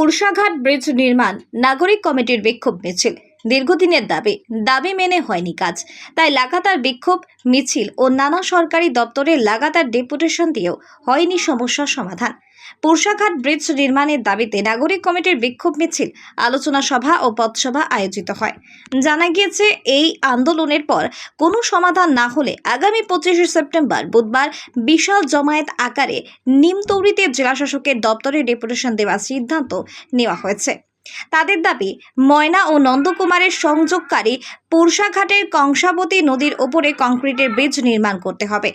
পুরসাঘাট bridge নির্মাণ নাগরিক কমিটির বিক্ষোভ মিছিল। দীর্ঘদিনের দাবি মেনে হয়নি কাজ, তাই লাগাতার বিক্ষোভ মিছিল ও নানা সরকারি দপ্তরে লাগাতার ডেপুটেশন দিয়েও হয়নি সমস্যার সমাধান। পুরসাঘাট ব্রিজ নির্মাণের দাবিতে নাগরিক কমিটির বিক্ষোভ মিছিল, আলোচনা সভা ও পথসভা আয়োজিত হয়। জানা গিয়েছে, এই আন্দোলনের পর কোনো সমাধান না হলে আগামী 25শে সেপ্টেম্বর বুধবার বিশাল জমায়েত আকারে নিমতৌড়িতে জেলাশাসকের দপ্তরে ডেপুটেশন দেওয়ার সিদ্ধান্ত নেওয়া হয়েছে। তাদের দাবি, ময়না ও নন্দকুমারের সংযোগকারী পুরসাঘাটের কংসাবতী নদীর ওপরে কংক্রিটের ব্রিজ নির্মাণ করতে হবে।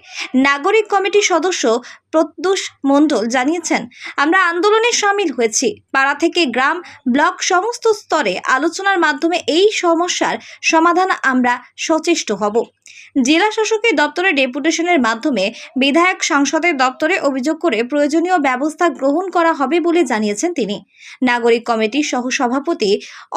নাগরিক কমিটির সদস্য প্রত্যুষ মণ্ডল জানিয়েছেন, আমরা আন্দোলনে সামিল হয়েছি। পাড়া থেকে গ্রাম, ব্লক সমস্ত স্তরে আলোচনার মাধ্যমে এই সমস্যার সমাধান আমরা সচেষ্ট হব। জেলা শাসকের দপ্তরে ডেপুটেশনের মাধ্যমে বিধায়ক সাংসদের দপ্তরে অভিযোগ করে প্রয়োজনীয় ব্যবস্থা গ্রহণ করা হবে বলে জানিয়েছেন তিনি। নাগরিক কমিটির সহসভাপতি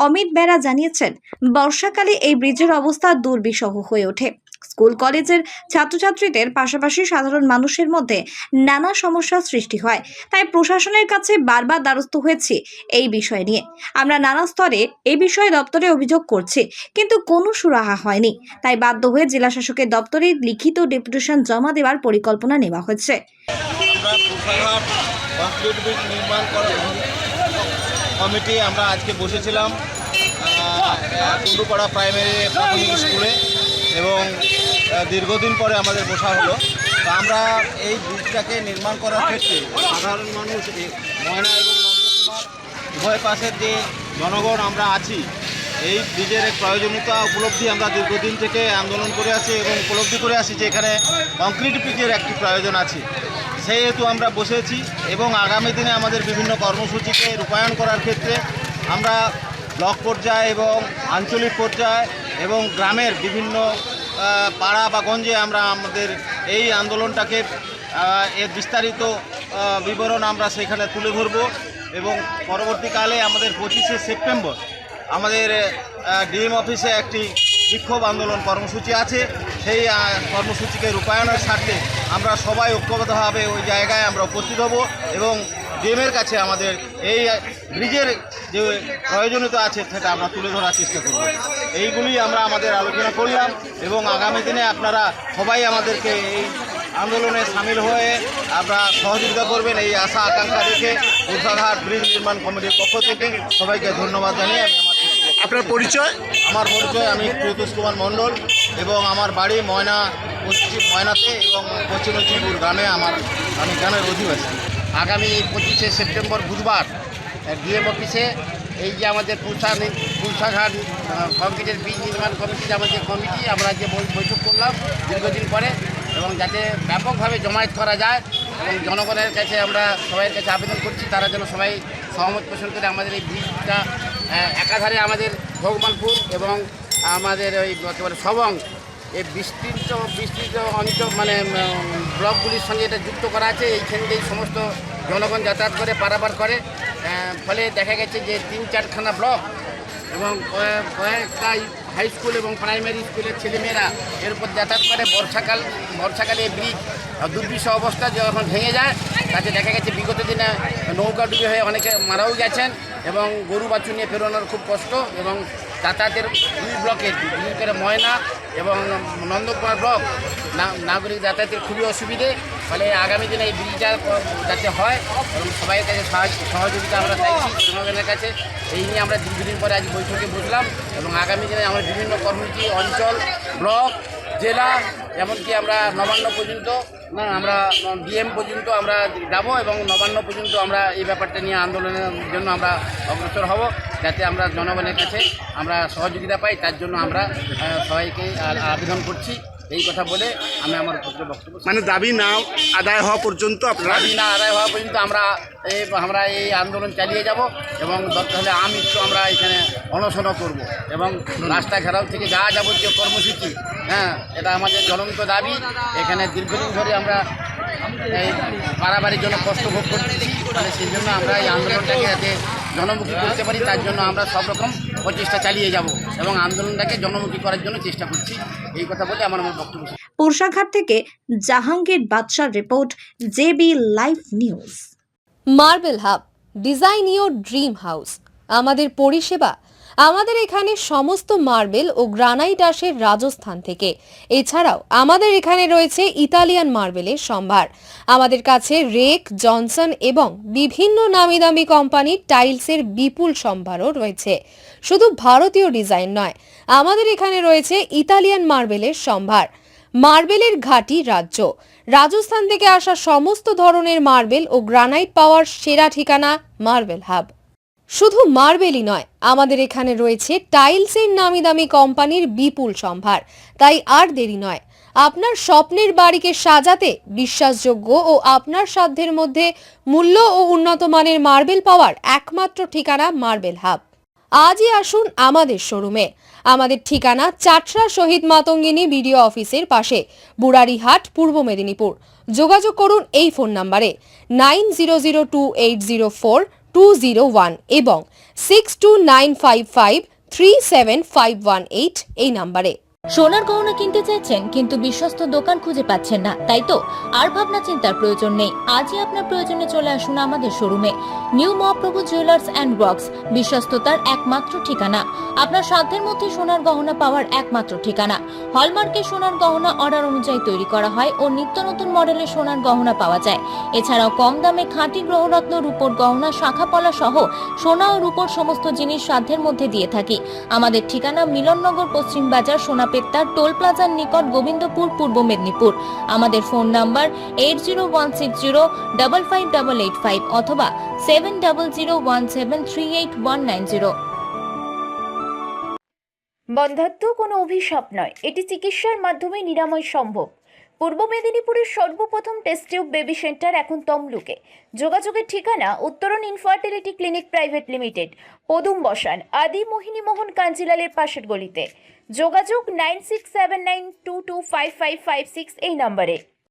অমিত বেরা জানিয়েছেন, বর্ষাকালে এই ব্রিজের অবস্থা দুর্বিষহ হয়ে ওঠে। স্কুল কলেজের ছাত্রছাত্রীদের পাশাপাশি সাধারণ মানুষের মধ্যে নানা সমস্যার সৃষ্টি হয়। তাই প্রশাসনের কাছে বারবার দ্বারস্থ হয়েছি এই বিষয় নিয়ে। আমরা নানা স্তরে এই বিষয়ে দপ্তরে অভিযোগ করছি, কিন্তু কোনো সুরাহা হয়নি। তাই বাধ্য হয়ে জেলা শাসকের দপ্তরে লিখিত ডেপুটেশন জমা দেওয়ার পরিকল্পনা নেওয়া হচ্ছে। কমিটি আমরা আজকে বসেছিলাম কুন্ডুপাড়া প্রাইমারি প্রাথমিক স্কুলে এবং দীর্ঘদিন পরে আমাদের বসা হলো। তো আমরা এই ব্রিজটাকে নির্মাণ করার ক্ষেত্রে সাধারণ মানুষ, ময়না এবং নন্দকুমার উভয় পাশের যে জনগণ আমরা আছি, এই ব্রিজের এক প্রয়োজনীয়তা উপলব্ধি আমরা দীর্ঘদিন থেকে আন্দোলন করে আছি এবং উপলব্ধি করে আসি যে এখানে কংক্রিট ব্রিজের একটি প্রয়োজন আছে। সেই হেতু আমরা বসেছি এবং আগামী দিনে আমাদের বিভিন্ন কর্মসূচিকে রূপায়ণ করার ক্ষেত্রে আমরা ব্লক পর্যায়ে এবং আঞ্চলিক পর্যায়ে এবং গ্রামের বিভিন্ন পাড়া বা গঞ্জে আমরা আমাদের এই আন্দোলনটাকে এর বিস্তারিত বিবরণ আমরা সেখানে তুলে ধরব এবং পরবর্তীকালে আমাদের 25শে সেপ্টেম্বর আমাদের ডিএম অফিসে একটি বিক্ষোভ আন্দোলন কর্মসূচি আছে। সেই কর্মসূচিকে রূপায়ণের স্বার্থে আমরা সবাই ঐক্যবদ্ধভাবে ওই জায়গায় আমরা উপস্থিত হব এবং ডিএমের কাছে আমাদের এই ব্রিজের যে প্রয়োজনীয়তা আছে সেটা আমরা তুলে ধরার চেষ্টা করব। এইগুলি আমরা আমাদের আলোচনা করলাম এবং আগামী দিনে আপনারা সবাই আমাদেরকে এই আন্দোলনে সামিল হয়ে আমরা সহযোগিতা করবেন, এই আশা আকাঙ্ক্ষা রেখে পুরসাঘাট ব্রিজ নির্মাণ কমিটির পক্ষ থেকে সবাইকে ধন্যবাদ জানিয়ে আমি আমার আপনার পরিচয়? আমার পরিচয়, আমি প্রত্যুষ কুমার মণ্ডল এবং আমার বাড়ি ময়নাতে এবং পশ্চিম লক্ষ্মীপুর গ্রামে। আমি গ্রামের অধিবাসী। আগামী 25শে সেপ্টেম্বর বুধবার ডিএম অফিসে এই যে আমাদের পুরসাঘাট কংক্রিটের ব্রিজ নির্মাণ কমিটির আমাদের কমিটি, আমরা যে বৈঠক করলাম দীর্ঘদিন পরে, এবং যাতে ব্যাপকভাবে জমায়েত করা যায় এবং জনগণের কাছে আমরা সবাইয়ের কাছে আবেদন করছি তারা যেন সবাই সহমত পোষণ করে আমাদের এই ব্রিজটা একাধারে আমাদের ভগবানপুর এবং আমাদের ওই একেবারে সবং এই বিস্তৃত অঞ্চল মানে ব্লকগুলির সঙ্গে এটা যুক্ত করা আছে। এইখান দিয়েই সমস্ত জনগণ যাতায়াত করে, পারাপার করে। ফলে দেখা গেছে যে 3-4খানা ব্লক এবং কয়েকটা হাই স্কুল এবং প্রাইমারি স্কুলের ছেলেমেয়েরা এর উপর যাতায়াত করে। বর্ষাকালে এই ব্রিজ দুর্বিষহ অবস্থা যখন ভেঙে যায়, তাতে দেখা গেছে বিগত দিনে নৌকা ডুবে হয়ে অনেকে মারাও গেছেন এবং গরু বাছুর নিয়ে পেরোনোর খুব কষ্ট এবং যাতায়াতের দুই ব্লকের, বিশেষ করে ময়না এবং নন্দকুমার ব্লক নাগরিক যাতায়াতের খুবই অসুবিধে। ফলে আগামী দিনে এই ব্রিজটা যাতে হয় এবং সবাইয়ের কাছে সহযোগিতা আমরা চাইছি জনগণের কাছে। এই নিয়ে আমরা দীর্ঘদিন পরে আজ বৈঠকে বসলাম এবং আগামী দিনে আমরা বিভিন্ন কর্মসূচি অঞ্চল, ব্লক, জেলা, এমনকি আমরা নবান্ন পর্যন্ত আমরা ডিএম পর্যন্ত আমরা যাব এবং নবান্ন পর্যন্ত আমরা এই ব্যাপারটা নিয়ে আন্দোলনের জন্য আমরা অগ্রসর হব, যাতে আমরা জনগণের কাছে আমরা সহযোগিতা পাই। তার জন্য আমরা সবাইকে আবেদন করছি। এই কথা বলে আমি আমার বক্তব্য মানে দাবি না আদায় হওয়া পর্যন্ত দাবি না আদায় হওয়া পর্যন্ত আমরা এই আন্দোলন চালিয়ে যাব এবং দরকার হলে আমৃত্যু আমরা এখানে অনশনও করব এবং রাস্তা ঘেরাও থেকে যা যাবতীয় কর্মসূচি, এটা আমাদের জ্বলন্ত দাবি। এখানে দীর্ঘদিন ধরে আমরা এই পারাবাড়ির জন্য কষ্ট ভোগ করতেছি, মানে সেই জন্য আমরা এই আন্দোলনটাকে যাতে জনমুখী করতে পারি তার জন্য আমরা সব রকম প্রচেষ্টা চালিয়ে যাব এবং আন্দোলনটাকে জনমুখী করার জন্য চেষ্টা করছি। এই কথা বলে আমার বক্তব্য। পুরসাঘাট থেকে জাহাঙ্গীর বাদশার report, JB live news. Marble hub, design your dream house. আমাদের পরিষেবা, আমাদের এখানে সমস্ত মার্বেল ও গ্রানাইট আসে রাজস্থান থেকে। এছাড়াও আমাদের এখানে রয়েছে ইতালিয়ান মার্বেলের সম্ভার। আমাদের কাছে রেক, জনসন এবং বিভিন্ন নামি দামি কোম্পানির টাইলসের বিপুল সম্ভারও রয়েছে। শুধু ভারতীয় ডিজাইন নয়, আমাদের এখানে রয়েছে ইতালিয়ান মার্বেলের সম্ভার। মার্বেলের ঘাঁটি রাজ্য, রাজস্থান থেকে আসা সমস্ত ধরনের মার্বেল ও গ্রানাইট পাওয়ার সেরা ঠিকানা মার্বেল হাব। শুধু মার্বেলই নয়, আমাদের এখানে রয়েছে টাইলসের নামি দামি কোম্পানির বিপুল সম্ভার। তাই আর দেরি নয়, আপনার স্বপ্নের বাড়িকে সাজাতে বিশ্বাসযোগ্য ও আপনার সাধ্যের মধ্যে মূল্য ও উন্নত মানের মার্বেল পাওয়ার একমাত্র ঠিকানা মার্বেল হাব। আজই আসুন আমাদের শোরুমে। আমাদের ঠিকানা চাটরা শহীদ মাতঙ্গিনী বিডিও অফিসের পাশে, বুড়ারিহাট, পূর্ব মেদিনীপুর। যোগাযোগ করুন এই ফোন নম্বরে 9002804201 এবং 6295537518 এই নম্বরে। সোনার গহনা কিনতে চাইছেন কিন্তু বিশ্বস্ত দোকান খুঁজে পাচ্ছেন না, তাই তো আর ভাবনা চিন্তার প্রয়োজন নেই। আজই আপনার প্রয়োজনে চলে আসুন আমাদের শোরুমে। New Mahaprabhu jewellers and works, বিশ্বস্ততার একমাত্র ঠিকানা। আপনার সাধ্যের মধ্যে সোনার গহনা পাওয়ার একমাত্র ঠিকানা। হলমার্কের সোনার গহনা অর্ডার অনুযায়ী তৈরি করা হয় ও নিত্য নতুন মডেলের সোনার গহনা পাওয়া যায়। এছাড়াও কম দামে খাঁটি গ্রহরত্ন, রূপোর গহনা, শাখাপলা সহ সোনা ও রূপোর সমস্ত জিনিস সাধ্যের মধ্যে দিয়ে থাকি। আমাদের ঠিকানা মিলননগর, পশ্চিম বাজার, সোনাপেত্তার টোল প্লাজার নিকট, গোবিন্দপুর, পূর্ব মেদিনীপুর। আমাদের ফোন নাম্বার 8016055885 অথবা 7001738190। বন্ধ্যাত্ব কোনো অভিশাপ নয়, এটি চিকিৎসার মাধ্যমে নিরাময় সম্ভব। পূর্ব মেদিনীপুরের সর্বপ্রথম টেস্ট টিউব বেবি সেন্টার এখন তমলুকে। যোগাযোগের ঠিকানা উত্তরণ ইনফার্টিলিটি ক্লিনিক প্রাইভেট লিমিটেড, পদুম বসান, আদি মোহিনী মোহন কাঞ্জিলালের পাশের গলিতে। যোগাযোগ 9679225556 এই নম্বরে।